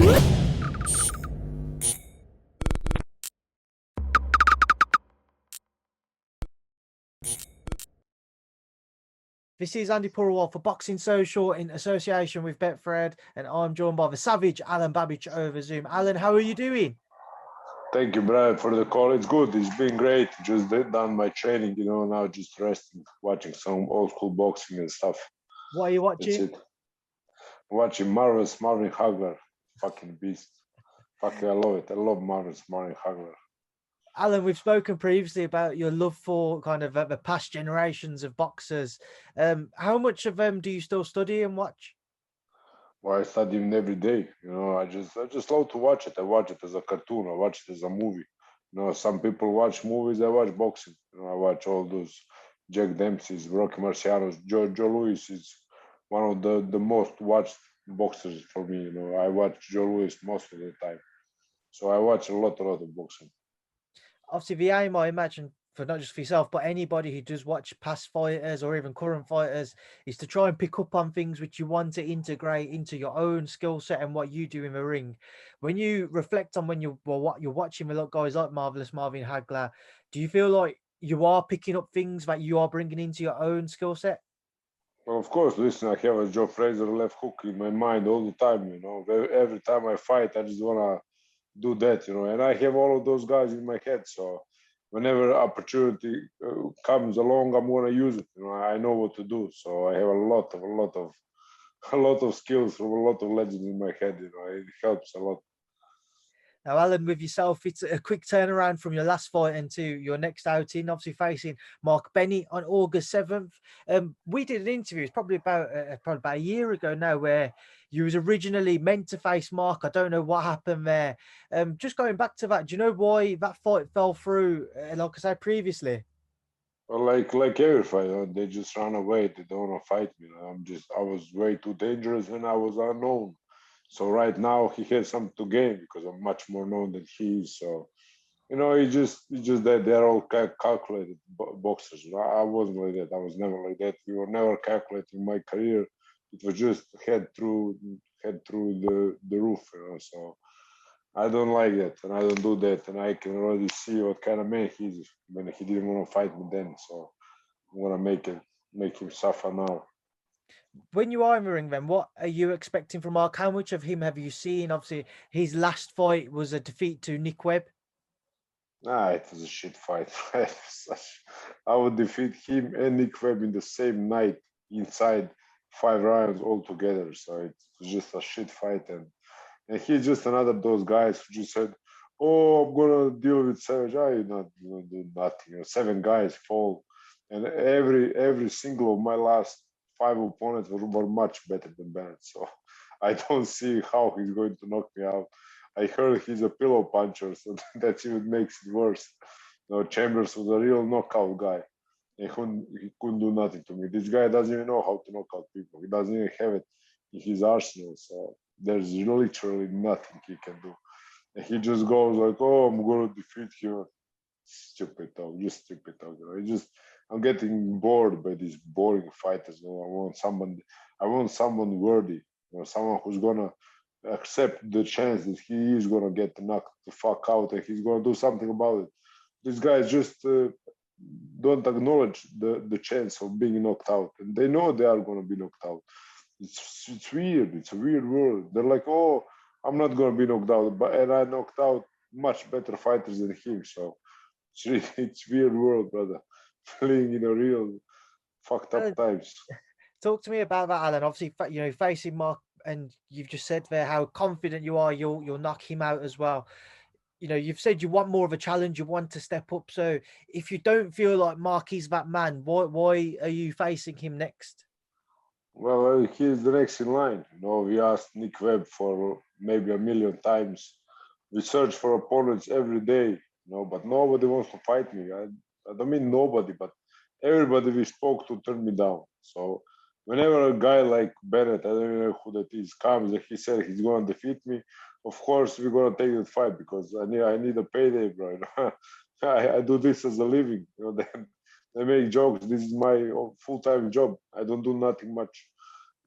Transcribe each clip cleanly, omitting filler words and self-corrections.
This is Andi Purewal for Boxing Social in association with Betfred, and I'm joined by the savage Alen Babic over Zoom. Alen, how are you doing? Thank you, Brad, for the call. It's good. It's been great. Just done my training, now just resting, watching some old school boxing and stuff. What are you watching? That's it. Watching Marvel's Marvin Hagler. Fucking beast. Fucking, I love it. I love Marvel's Marvin Hagler. Alen, we've spoken previously about your love for kind of the past generations of boxers. How much of them do you still study and watch? Well, I study him every day. I just love to watch it. I watch it as a cartoon. I watch it as a movie. Some people watch movies. I watch boxing. I watch all those Jack Dempsey's, Rocky Marciano's. Joe Louis is one of the most watched boxers for me. I watch Joe Louis most of the time. So I watch a lot of boxing. Obviously, the aim, I imagine, for not just for yourself, but anybody who does watch past fighters or even current fighters, is to try and pick up on things which you want to integrate into your own skill set and what you do in the ring. When you reflect on what you're watching with guys like Marvelous Marvin Hagler, do you feel like you are picking up things that you are bringing into your own skill set? Well, of course, listen, I have a Joe Frazier left hook in my mind all the time, Every time I fight, I just want to do that, and I have all of those guys in my head. So whenever opportunity comes along, I'm going to use it. I know what to do. So I have a lot of skills from a lot of legends in my head. It helps a lot. Now, Alen, with yourself, it's a quick turnaround from your last fight into your next outing, obviously facing Mark Bennett on August 7th. We did an interview, it's probably about a year ago now, where you was originally meant to face Mark. I don't know what happened there. Just going back to that, do you know why that fight fell through, like I said previously? Well, like every fight, they just run away. They don't want to fight me. I was way too dangerous and I was unknown. So right now he has something to gain because I'm much more known than he is. So, it's just that they're all calculated boxers. I wasn't like that. I was never like that. We were never calculating my career. It was just head through the roof. So I don't like that, and I don't do that, and I can already see what kind of man he is when he didn't want to fight me then. So I'm gonna make him suffer now. When you are in the ring, then what are you expecting from Mark? How much of him have you seen? Obviously, his last fight was a defeat to Nick Webb. It was a shit fight. I would defeat him and Nick Webb in the same night inside 5 rounds altogether. So it was just a shit fight, and he's just another of those guys who just said, "Oh, I'm gonna deal with Savage." You're not gonna do nothing. 7 guys fall, and every single of my last 5 opponents were much better than Bennett. So I don't see how he's going to knock me out. I heard he's a pillow puncher, so that even makes it worse. Chambers was a real knockout guy. He couldn't do nothing to me. This guy doesn't even know how to knock out people. He doesn't even have it in his arsenal. So there's literally nothing he can do. And he just goes like, "Oh, I'm gonna defeat him." Stupid talk, just stupid talk. I'm getting bored by these boring fighters. I want someone worthy. Someone who's gonna accept the chance that he is gonna get knocked the fuck out and he's gonna do something about it. These guys just don't acknowledge the chance of being knocked out, and they know they are gonna be knocked out. It's weird. It's a weird world. They're like, "Oh, I'm not gonna be knocked out," and I knocked out much better fighters than him. So it's weird world, brother. Playing in a real fucked up times. Talk to me about that, Alen. Obviously, facing Mark, and you've just said there how confident you are. You'll knock him out as well. You've said you want more of a challenge. You want to step up. So if you don't feel like Mark is that man, why are you facing him next? Well, he's the next in line. We asked Nick Webb for maybe 1,000,000 times. We search for opponents every day, but nobody wants to fight me. I don't mean nobody, but everybody we spoke to turned me down. So whenever a guy like Bennett, I don't even know who that is, comes and he said he's going to defeat me, of course we're going to take that fight because I need a payday, bro. I do this as a living. They make jokes. This is my full-time job. I don't do nothing much.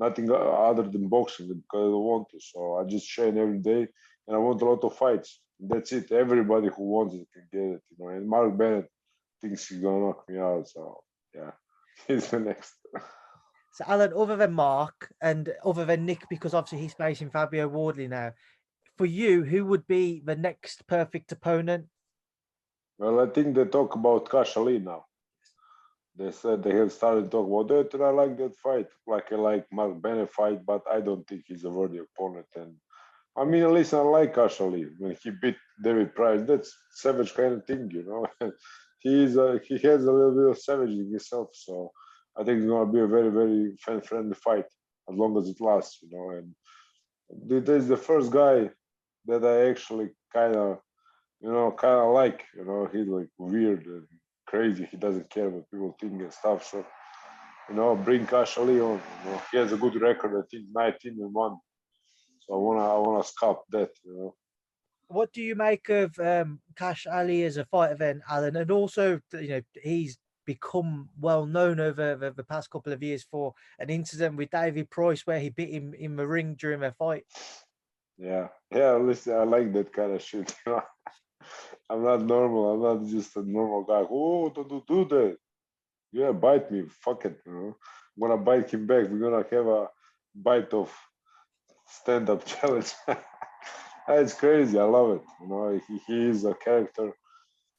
nothing other than boxing because I don't want to. So I just train every day, and I want a lot of fights. That's it. Everybody who wants it can get it, you know. And Mark Bennett thinks he's gonna knock me out. So yeah, he's the next. So Alan, other than Mark and other than Nick, because obviously he's facing Fabio Wardley now, for you, who would be the next perfect opponent? Well, I think they talk about Kash Ali now. They said they have started to talk about that, and I like that fight. Like I like Mark Bennett fight, but I don't think he's a worthy opponent. And I mean, at least I like Kash Ali when he beat David Price. That's savage kind of thing, you know. He has a little bit of savage in himself, so I think it's gonna be a very very fan friendly fight as long as it lasts, you know. And this is the first guy that I actually kind of like, you know, he's like weird and crazy. He doesn't care what people think and stuff. So, you know, bring Kash Ali on. You know, he has a good record. I think 19-1. So I wanna scalp that. You know. What do you make of Kash Ali as a fighter then, Alan? And also, he's become well known over the past couple of years for an incident with David Price where he bit him in the ring during a fight. Yeah. Listen, I like that kind of shit. You know, I'm not normal. I'm not just a normal guy. Oh, don't do that. Yeah, bite me. Fuck it. You know, I'm gonna bite him back. We're gonna have a bite of stand-up challenge. It's crazy. I love it. You know, he is a character,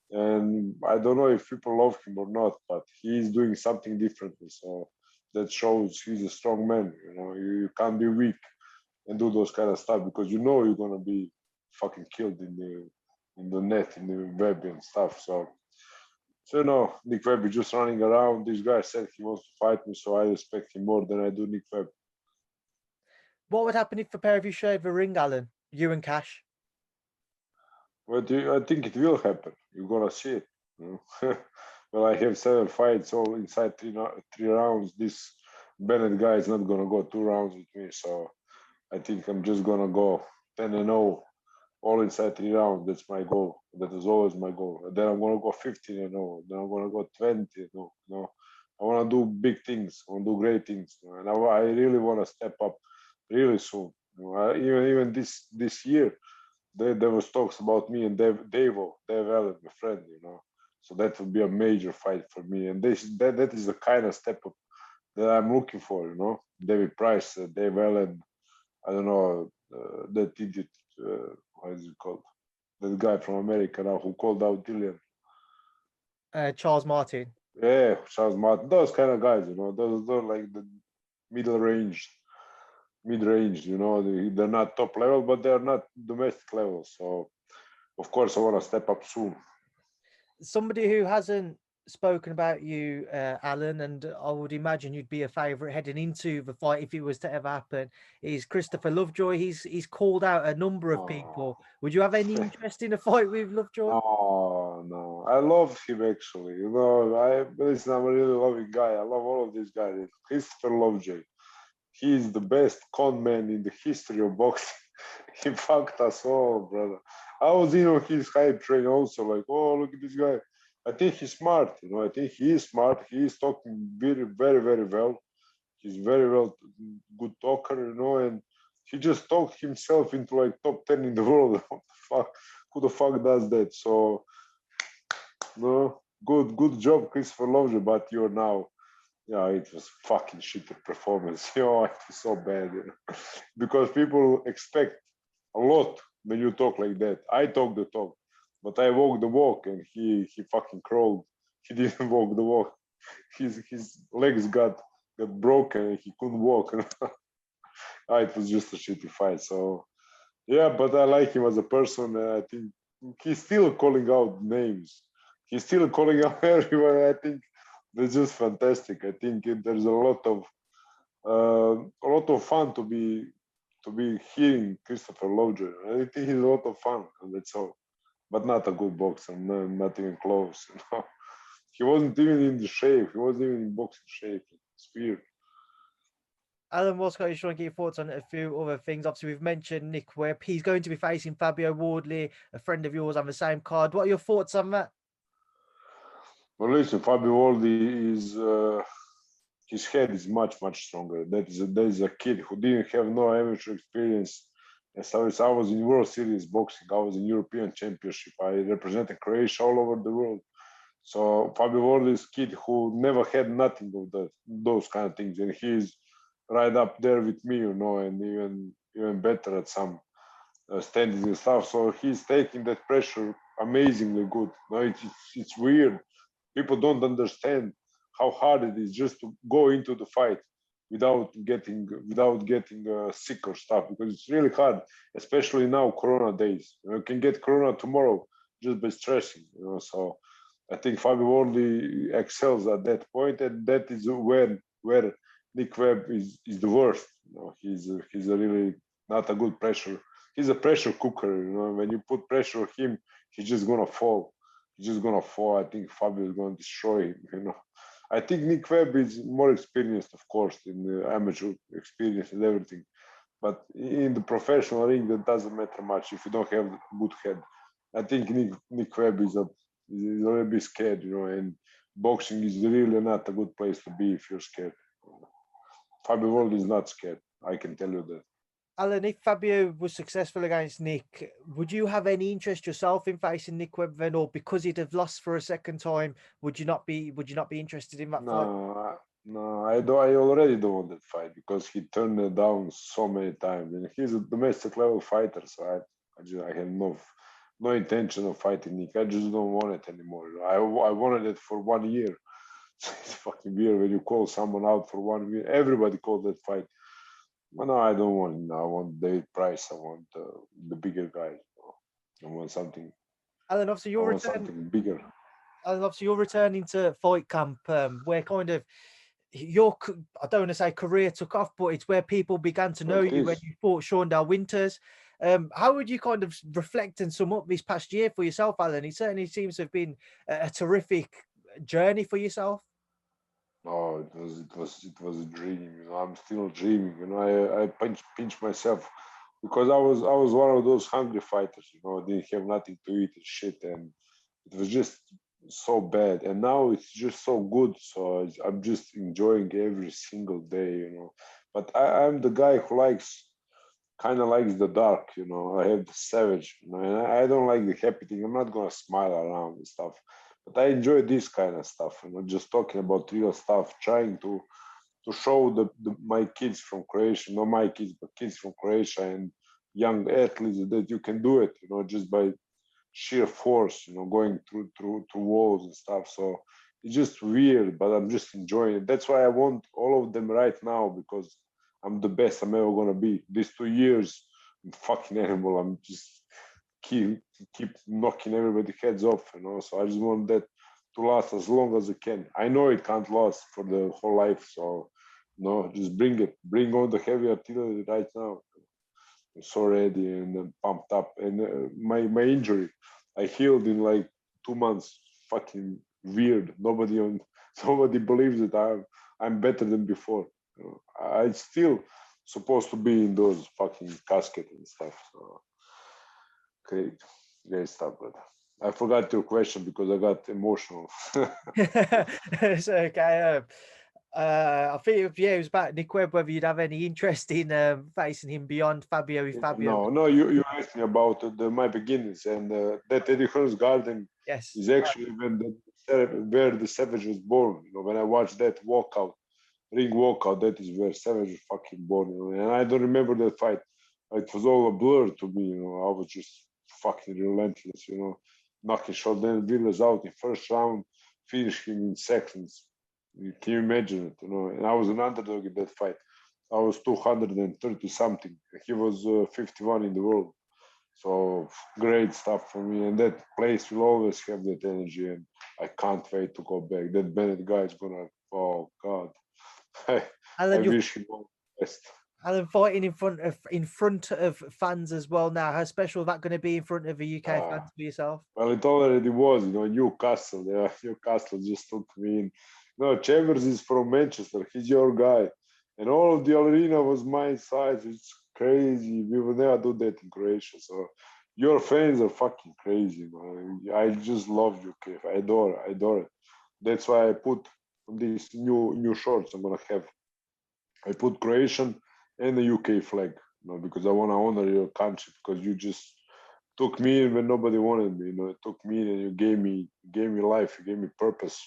and I don't know if people love him or not, but he's doing something differently. So that shows he's a strong man. You know, you can't be weak and do those kind of stuff because you know you're gonna be fucking killed in the net, in the web and stuff. So you know, Nick Webb is just running around. This guy said he wants to fight me, so I respect him more than I do Nick Webb. What would happen if the pair of you shared the ring, Alan? You and Cash? But I think it will happen. You're gonna see it. You know? Well, I have 7 fights all inside 3 rounds. This Bennett guy is not gonna go 2 rounds with me, so I think I'm just gonna go 10-0, all inside 3 rounds. That's my goal. That is always my goal. And then I'm gonna go 15-0. Then I'm gonna go 20-0. You know, I wanna do big things. I wanna do great things. You know? And I really wanna step up really soon. You know, even this year, there was talks about me and Dave Allen, my friend. You know, so that would be a major fight for me. And that is the kind of step up that I'm looking for. You know, David Price, Dave Allen. I don't know that idiot. What is it called? That guy from America now who called out Dillian. Charles Martin. Yeah, Charles Martin. Those kind of guys, you know, those are like the middle range, mid range. You know, they're not top level, but they're not domestic level. So, of course, I want to step up soon. Somebody who hasn't spoken about you, Alan, and I would imagine you'd be a favourite heading into the fight if it was to ever happen, is Christopher Lovejoy. He's called out a number of people. Would you have any interest in a fight with Lovejoy? No. I love him actually. You know, listen, I'm a really loving guy. I love all of these guys. Christopher Lovejoy. He is the best con man in the history of boxing. He fucked us all, brother. I was in on his hype train also, like, oh, look at this guy. I think he's smart, you know. I think he is smart. He is talking very, very, very well. He's very well good talker, you know, and he just talked himself into like top 10 in the world. What the fuck? Who the fuck does that? So, no, good job, Christopher Lovejoy, but you're now, yeah, it was fucking shitty performance. You know, it was so bad, you know? Because people expect a lot when you talk like that. I talk the talk, but I walk the walk, and he fucking crawled. He didn't walk the walk. His legs got broken, and he couldn't walk. It was just a shitty fight. So yeah, but I like him as a person. I think he's still calling out names. He's still calling out everyone. I think that's just fantastic. I think there's a lot of fun to be hearing Christopher Lovejoy. I think he's a lot of fun, and that's all. But not a good boxer, no, not even close. You know? He wasn't even in the shape. He wasn't even in boxing shape. It's weird. Alan Wascott, you trying to get your thoughts on a few other things. Obviously, we've mentioned Nick Webb. He's going to be facing Fabio Wardley, a friend of yours on the same card. What are your thoughts on that? Well, listen, Fabio Wardley is his head is much stronger. That is a kid who didn't have no amateur experience. And so I was in World Series boxing. I was in European Championship. I represented Croatia all over the world. So Fabio Ward is a kid who never had nothing of those kind of things, and he's right up there with me, you know, and even better at some standings and stuff. So he's taking that pressure amazingly good. No, it's weird. People don't understand how hard it is just to go into the fight without getting sick or stuff, because it's really hard, especially now Corona days. You can get Corona tomorrow just by stressing. So I think Fabio Wardley excels at that point, and that is where Nick Webb is the worst. He's a really not a good pressure. He's a pressure cooker. When you put pressure on him, he's just gonna fall. I think Fabio is going to destroy him. I think Nick Webb is more experienced, of course, in the amateur experience and everything. But in the professional ring, that doesn't matter much if you don't have a good head. I think Nick Webb is a little bit scared, and boxing is really not a good place to be if you're scared. Fabio Ward is not scared. I can tell you that. Alen, if Fabio was successful against Nick, would you have any interest yourself in facing Nick Webb then, or because he'd have lost for a second time, would you not be interested in that fight? No, I already don't want that fight because he turned it down so many times, and he's a domestic level fighter. So I have no intention of fighting Nick. I just don't want it anymore. I wanted it for 1 year. It's fucking weird when you call someone out for 1 year. Everybody called that fight. But no, I don't want it. I want David Price. I want the bigger guy. I want something. Alen, obviously you're returning. Something bigger. Alen, obviously you're returning to fight camp, where kind of your, I don't want to say career took off, but it's where people began to know you when you fought Shaundell Winters. How would you kind of reflect and sum up this past year for yourself, Alen? It certainly seems to have been a terrific journey for yourself. Oh, it was a dream. I'm still dreaming. I pinch myself because I was one of those hungry fighters. I didn't have nothing to eat and shit, and it was just so bad. And now it's just so good. So I'm just enjoying every single day. But I'm the guy who kind of likes the dark. I have the savage. And I don't like the happy thing. I'm not gonna smile around and stuff. But I enjoy this kind of stuff, just talking about real stuff, trying to show my kids from Croatia, not my kids, but kids from Croatia and young athletes that you can do it, just by sheer force, going through walls and stuff. So it's just weird, but I'm just enjoying it. That's why I want all of them right now, because I'm the best I'm ever gonna be. These 2 years, I'm fucking animal. I'm just keep knocking everybody's heads off, So I just want that to last as long as it can. I know it can't last for the whole life, so just bring on the heavy artillery right now. I'm so ready and pumped up. And my injury, I healed in like 2 months. Fucking weird. Nobody believes that I'm better than before. I still supposed to be in those fucking casket and stuff. So. Great stuff, but I forgot your question because I got emotional. It's okay. I think it was about Nick Webb, whether you'd have any interest in facing him beyond Fabio. No, you asked me about my beginnings, and that Eddie Hearn's Garden is actually where the Savage was born. When I watched that ring walkout, that is where Savage was fucking born. And I don't remember that fight. It was all a blur to me. I was just fucking relentless, knocking Shaundell Winters out in first round, finish him in seconds. Can you imagine it? And I was an underdog in that fight. I was 230 something. He was 51 in the world. So great stuff for me. And that place will always have that energy. And I can't wait to go back. That Bennett guy is gonna. Oh God, I wish him all the best. Alen, fighting in front of fans as well now. How special is that going to be in front of the UK fans for yourself? Well, it already was, Newcastle. Yeah, Newcastle just took me in. Chambers is from Manchester. He's your guy. And all of the arena was my size. It's crazy. We will never do that in Croatia. So your fans are fucking crazy, man. I just love UK. I adore it. That's why I put these new shorts I'm gonna have. I put Croatian and the UK flag, because I want to honor your country, because you just took me in when nobody wanted me. It took me in and you gave me life, you gave me purpose.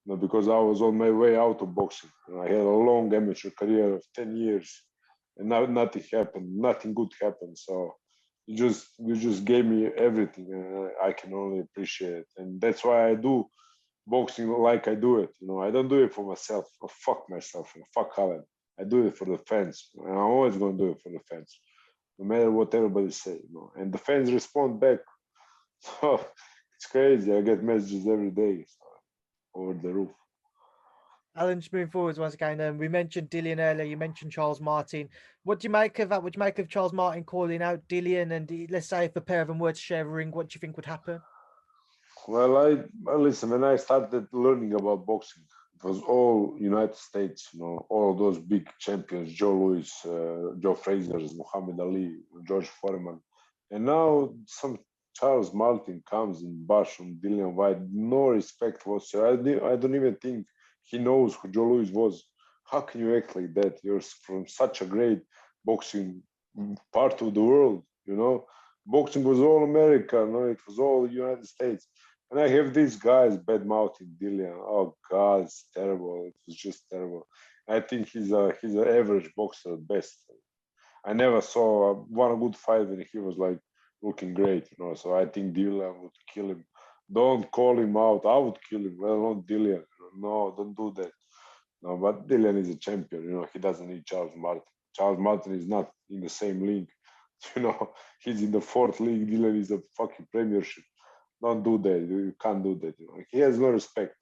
Because I was on my way out of boxing. I had a long amateur career of 10 years, and nothing happened, nothing good happened. So you just gave me everything, and I can only appreciate it. And that's why I do boxing like I do it. I don't do it for myself. Fuck myself and fuck Alen. I do it for the fans, and I'm always going to do it for the fans, no matter what everybody say. And the fans respond back. So it's crazy. I get messages every day, over the roof. Alen, just moving forwards once again. We mentioned Dillian earlier. You mentioned Charles Martin. What do you make of that? What do you make of Charles Martin calling out Dillian? And let's say if a pair of them were to share a ring, what do you think would happen? Well, listen. When I started learning about boxing, it was all United States. All those big champions: Joe Louis, Joe Frazier, Muhammad Ali, George Foreman, and now some Charles Martin comes and bash on Dillian Whyte. No respect whatsoever. I don't even think he knows who Joe Louis was. How can you act like that? You're from such a great boxing part of the world. Boxing was all America. It was all United States. And I have these guys bad mouthing Dillian. Oh God, it's terrible. It was just terrible. I think he's an average boxer at best. I never saw one good fight when he was like looking great. So I think Dillian would kill him. Don't call him out. I would kill him. Well, not Dillian. No, don't do that. No, but Dillian is a champion. He doesn't need Charles Martin. Charles Martin is not in the same league. He's in the fourth league. Dillian is a fucking premiership. Don't do that. You can't do that. He has no respect.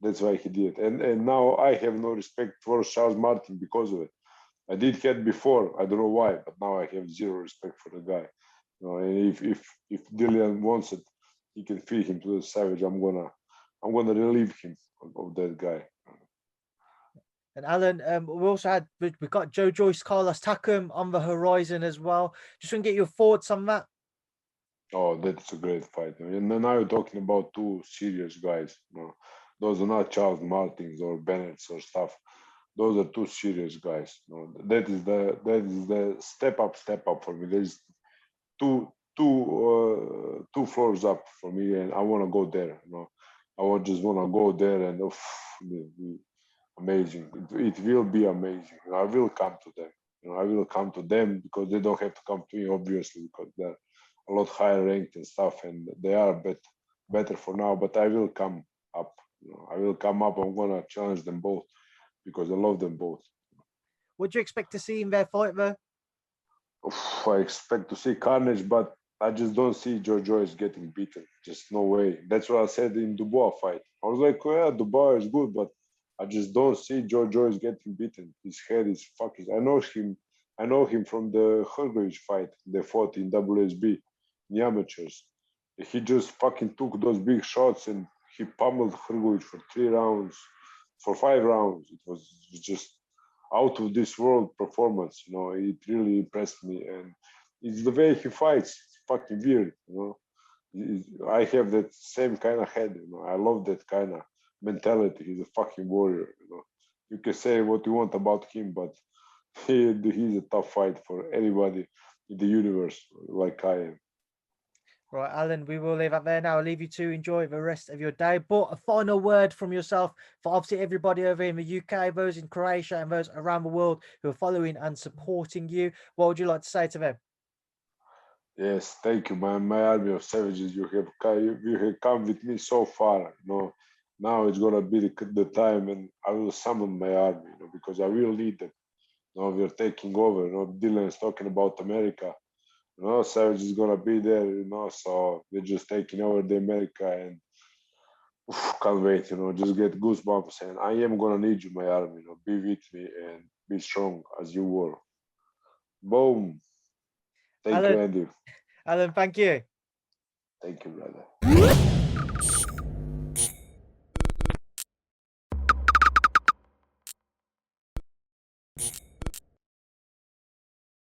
That's why he did. And now I have no respect for Charles Martin because of it. I did have before. I don't know why, but now I have zero respect for the guy. And if Dillian wants it, he can feed him to the savage. I'm gonna relieve him of that guy. And Alen, we've got Joyce-Takam on the horizon as well. Just want to get your thoughts on that. Oh, that's a great fight. And now you're talking about two serious guys. Those are not Charles Martins or Bennett's or stuff. Those are two serious guys. That is the step up for me. There's two floors up for me, and I want to go there. I just want to go there, and amazing. It will be amazing. I will come to them. I will come to them because they don't have to come to me, obviously, because they're a lot higher ranked and stuff, and they are better for now. But I will come up. I will come up. I'm gonna challenge them both because I love them both. What do you expect to see in their fight, though? I expect to see carnage, but I just don't see Joyce getting beaten. Just no way. That's what I said in Dubois fight. I was like, oh, yeah, Dubois is good, but I just don't see Joyce getting beaten. His head is fucking. I know him from the Hrgovic fight. They fought in WSB, in the amateurs. He just fucking took those big shots and he pummeled Hrgovic for 5 rounds. It was just out of this world performance. It really impressed me, and it's the way he fights. It's fucking weird. I have that same kind of head. I love that kind of mentality. He's a fucking warrior. You can say what you want about him, but he's a tough fight for anybody in the universe, like I am. Right, Alen, we will leave that there now. I'll leave you to enjoy the rest of your day. But a final word from yourself for obviously everybody over in the UK, those in Croatia, and those around the world who are following and supporting you. What would you like to say to them? Yes, thank you, man. My army of savages, you have come with me so far. Now it's gonna be the time, and I will summon my army. Because I will need them. We're taking over. Dillian is talking about America. Savage is gonna be there. So they're just taking over the America, and can't wait. Just get goosebumps. And I am gonna need you, my army. Be with me and be strong as you were. Boom. Thank you, Andi. Alen, thank you. Thank you, brother.